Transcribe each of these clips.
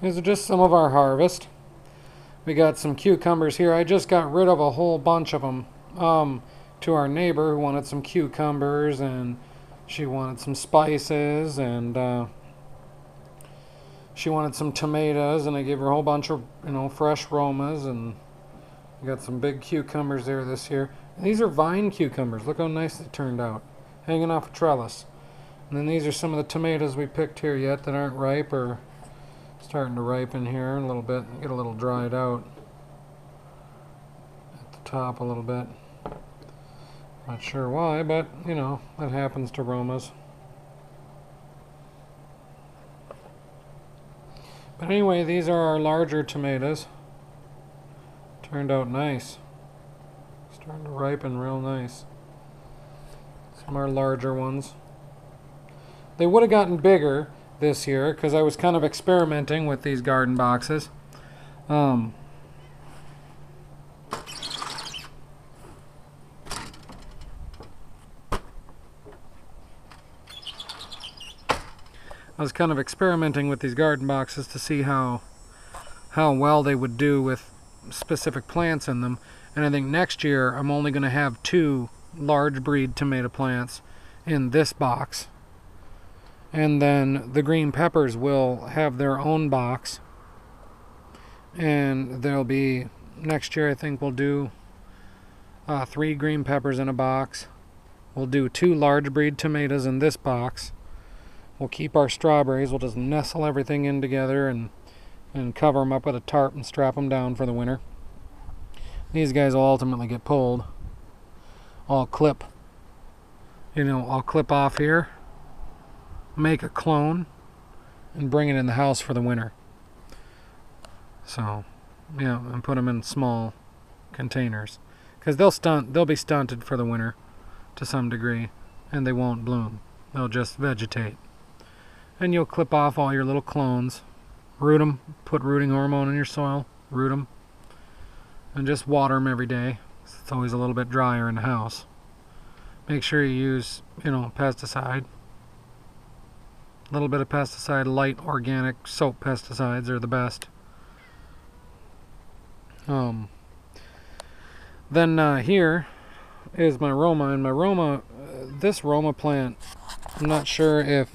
These are just some of our harvest. We got some cucumbers here. I just got rid of a whole bunch of them to our neighbor who wanted some cucumbers, and she wanted some spices, and she wanted some tomatoes, and I gave her a whole bunch of fresh Romas, and we got some big cucumbers there this year. And these are vine cucumbers. Look how nice they turned out, hanging off a trellis. And then these are some of the tomatoes we picked here yet that aren't ripe or starting to ripen here a little bit, get a little dried out at the top a little bit. Not sure why, but that happens to Romas. But anyway, these are our larger tomatoes. Turned out nice. Starting to ripen real nice. Some are larger ones. They would have gotten bigger this year because I was kind of experimenting with these garden boxes. I was kind of experimenting with these garden boxes to see how well they would do with specific plants in them. And I think next year I'm only going to have 2 large breed tomato plants in this box. And then the green peppers will have their own box. And there'll be, next year I think we'll do 3 green peppers in a box. We'll do 2 large breed tomatoes in this box. We'll keep our strawberries. We'll just nestle everything in together and cover them up with a tarp and strap them down for the winter. These guys will ultimately get pulled. I'll clip off here, make a clone, and bring it in the house for the winter. So, and put them in small containers, because they'll be stunted for the winter to some degree, and they won't bloom. They'll just vegetate. And you'll clip off all your little clones, root them, put rooting hormone in your soil, root them, and just water them every day. It's always a little bit drier in the house. Make sure you use, pesticide. A little bit of pesticide, light organic soap pesticides are the best. Then here is my Roma, and my Roma, this Roma plant, I'm not sure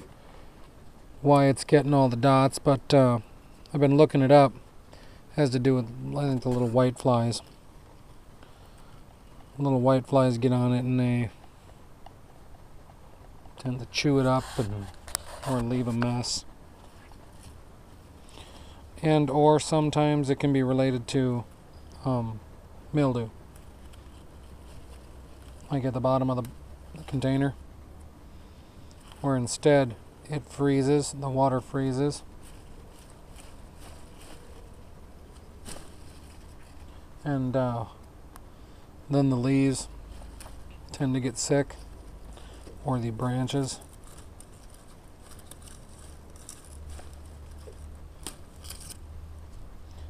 why it's getting all the dots, but I've been looking it up. It has to do with, I think, the little white flies. Little white flies get on it and they tend to chew it up or leave a mess. And or sometimes it can be related to mildew. Like at the bottom of the container, where instead it freezes, the water freezes, and then the leaves tend to get sick, or the branches.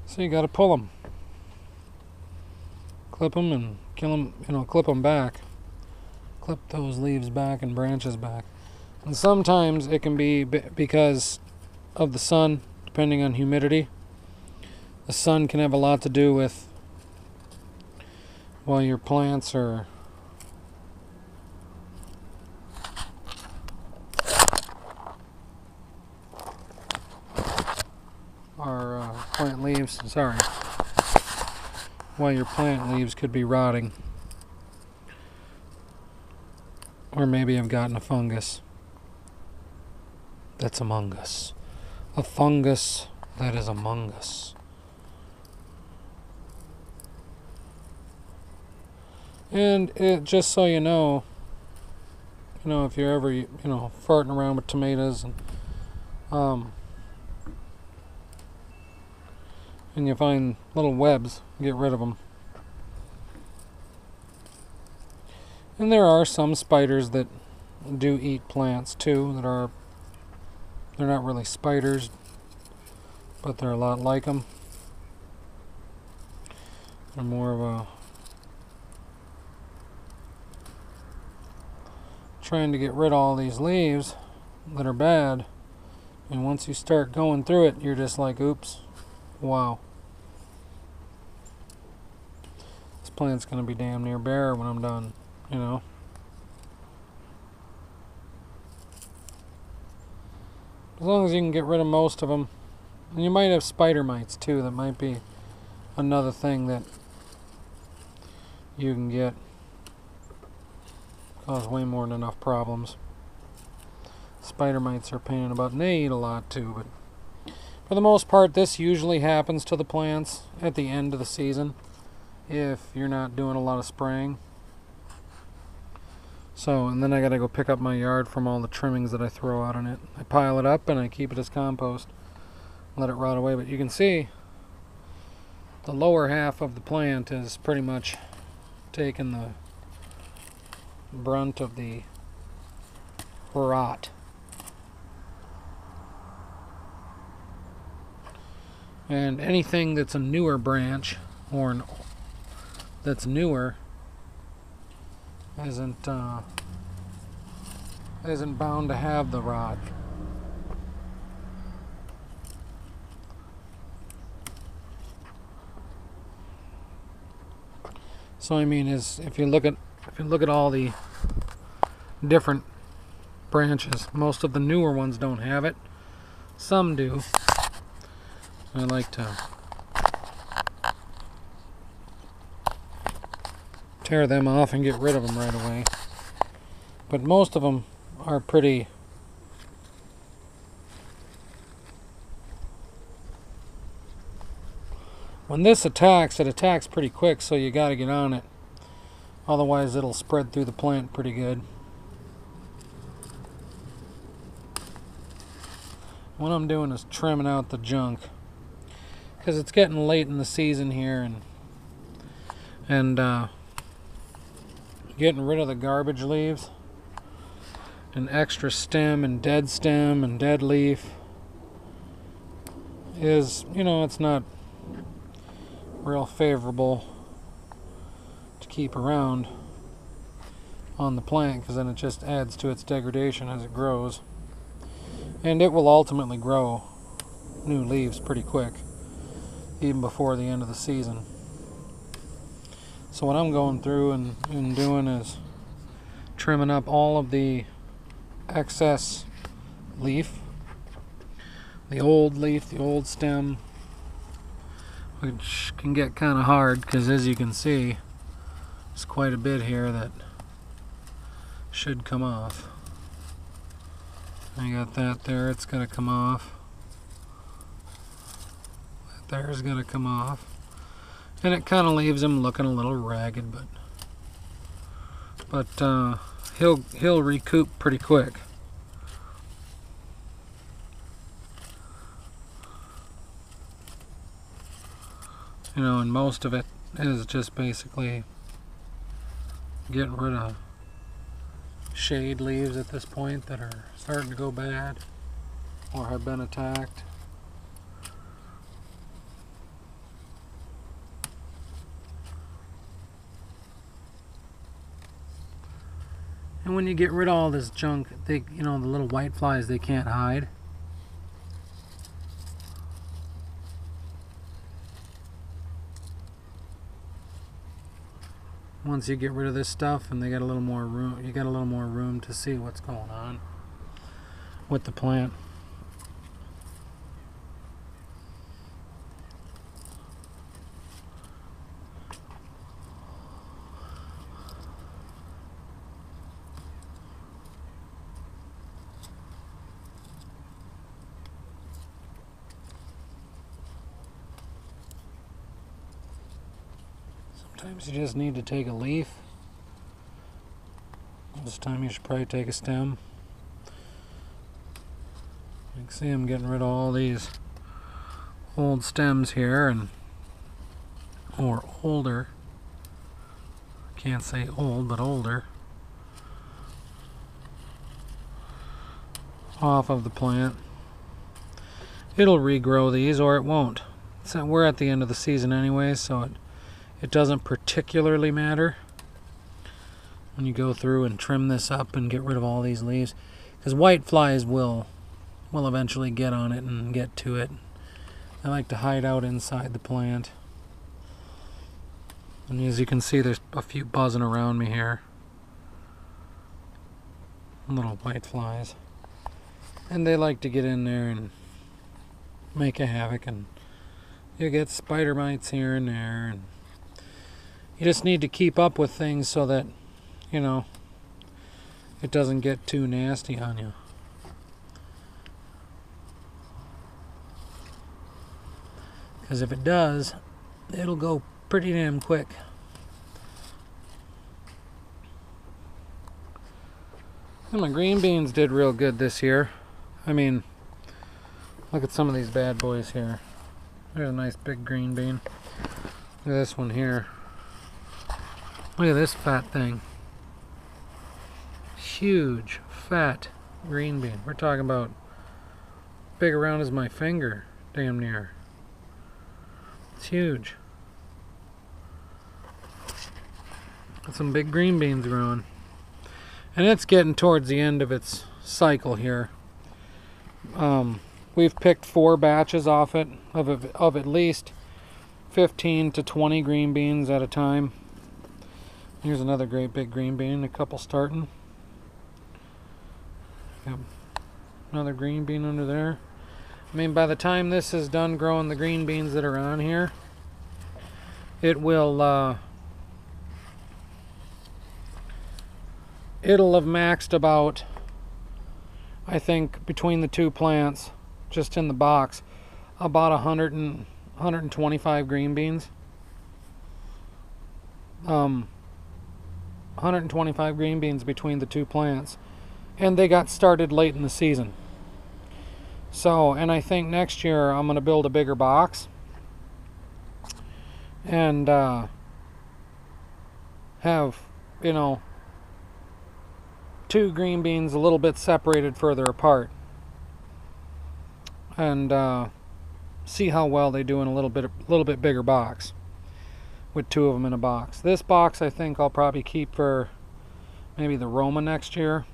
So you got to pull them, clip them, and kill them. Clip them back, clip those leaves back and branches back. And sometimes it can be because of the sun, depending on humidity. The sun can have a lot to do with while your plants are plant leaves, while your plant leaves could be rotting, or maybe have gotten a fungus that's among us, a fungus that is among us. And just so you know, if you're ever, farting around with tomatoes and you find little webs, get rid of them. And there are some spiders that do eat plants too, they're not really spiders, but they're a lot like them. They're more of a trying to get rid of all these leaves that are bad. And once you start going through it, you're just like, oops, wow. This plant's going to be damn near bare when I'm done, you know. As long as you can get rid of most of them. And you might have spider mites too. That might be another thing that you can get. Cause way more than enough problems. Spider mites are a pain in the butt, and they eat a lot too, but for the most part this usually happens to the plants at the end of the season if you're not doing a lot of spraying. So, and then I gotta go pick up my yard from all the trimmings that I throw out on it. I pile it up and I keep it as compost. Let it rot away, but you can see the lower half of the plant is pretty much taking the brunt of the rot. And anything that's a newer branch or that's newer isn't bound to have the rot. So I mean, if you look at all the different branches, most of the newer ones don't have it. Some do. I like to tear them off and get rid of them right away. But most of them are pretty when this attacks, it attacks pretty quick, so you got to get on it. Otherwise it'll spread through the plant pretty good. What I'm doing is trimming out the junk, because it's getting late in the season here, and getting rid of the garbage leaves and extra stem and dead leaf is, you know, it's not real favorable to keep around on the plant, because then it just adds to its degradation as it grows. And it will ultimately grow new leaves pretty quick, even before the end of the season. So what I'm going through and doing is trimming up all of the excess leaf, the old leaf, the old stem, which can get kind of hard because, as you can see, there's quite a bit here that should come off. I got that there, it's going to come off. That there's going to come off. And it kind of leaves him looking a little ragged, but he'll recoup pretty quick. You know, and most of it is just basically getting rid of shade leaves at this point that are starting to go bad or have been attacked. And when you get rid of all this junk, they, you know, the little white flies, they can't hide. Once you get rid of this stuff and they got a little more room, you got a little more room to see what's going on with the plant. Sometimes you just need to take a leaf. This time you should probably take a stem. You can see I'm getting rid of all these old stems here, and or older. Can't say old, but older. Off of the plant. It'll regrow these or it won't. So we're at the end of the season anyway, so it doesn't particularly matter when you go through and trim this up and get rid of all these leaves, because white flies will will eventually get on it and get to it. I like to hide out inside the plant. And as you can see, there's a few buzzing around me here. Little white flies. And they like to get in there and make a havoc, and you get spider mites here and there, and you just need to keep up with things so that, you know, it doesn't get too nasty on you. Because if it does, it'll go pretty damn quick. And my green beans did real good this year. I mean, look at some of these bad boys here. There's a nice big green bean. Look at this one here. Look at this fat thing. Huge, fat green bean. We're talking about big around as my finger, damn near. It's huge. Got some big green beans growing. And it's getting towards the end of its cycle here. We've picked 4 batches off it of at least 15 to 20 green beans at a time. Here's another great big green bean, a couple starting. Yep. Another green bean under there. I mean, by the time this is done growing the green beans that are on here, it will it'll have maxed about, I think, between the 2 plants, just in the box, about 125 green beans. 125 green beans between the 2 plants. And they got started late in the season. So, and I think next year I'm going to build a bigger box. And have, you know, 2 green beans a little bit separated further apart, and see how well they do in a little bit bigger box with 2 of them in a box. This box I think I'll probably keep for maybe the Roma next year.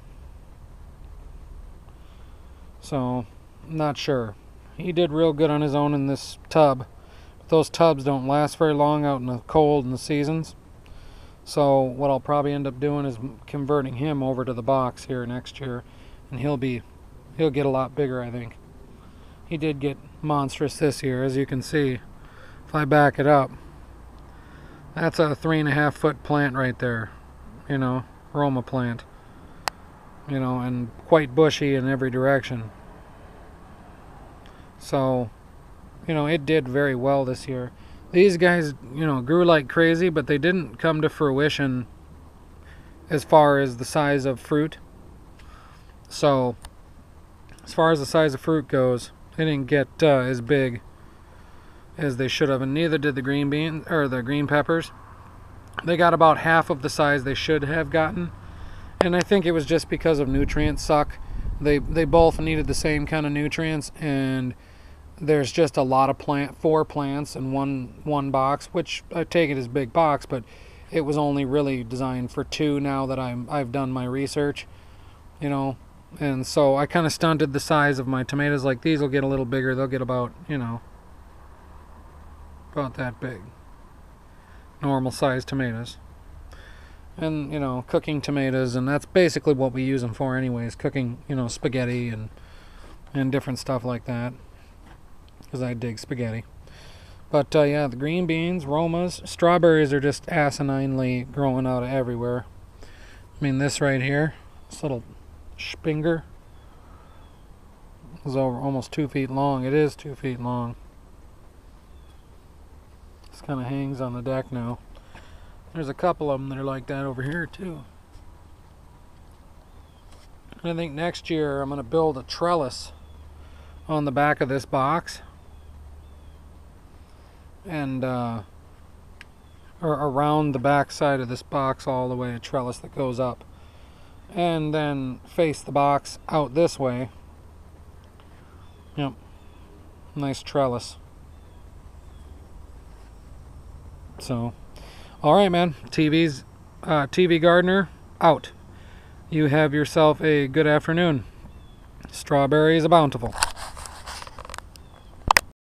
So I'm not sure. He did real good on his own in this tub, but those tubs don't last very long out in the cold in the seasons. So what I'll probably end up doing is converting him over to the box here next year, and he'll get a lot bigger, I think. He did get monstrous this year, as you can see. If I back it up, that's a 3.5 foot plant right there, you know, Roma plant, you know, and quite bushy in every direction. So, you know, it did very well this year. These guys, you know, grew like crazy, but they didn't come to fruition as far as the size of fruit. So, as far as the size of fruit goes, they didn't get as big as they should have, and neither did the green beans or the green peppers. They got about half of the size they should have gotten, and I think it was just because of nutrient suck. They both needed the same kind of nutrients, and there's just a lot of 4 plants in one box, which I take it as big box, but it was only really designed for 2 now that I've done my research, you know. And so I kind of stunted the size of my tomatoes. Like, these will get a little bigger. They'll get about, you know, about that big. Normal sized tomatoes. And, you know, cooking tomatoes, and that's basically what we use them for anyways, cooking, you know, spaghetti and different stuff like that, because I dig spaghetti. But yeah, the green beans, Romas, strawberries are just asininely growing out of everywhere. I mean, this right here, this little Spinger is over almost 2 feet long. It is 2 feet long. This kind of hangs on the deck now. There's a couple of them that are like that over here too. And I think next year I'm going to build a trellis on the back of this box, and or around the back side of this box all the way, a trellis that goes up, and then face the box out this way. Yep, nice trellis. So, all right, man. TV Gardener out. You have yourself a good afternoon. Strawberries are bountiful.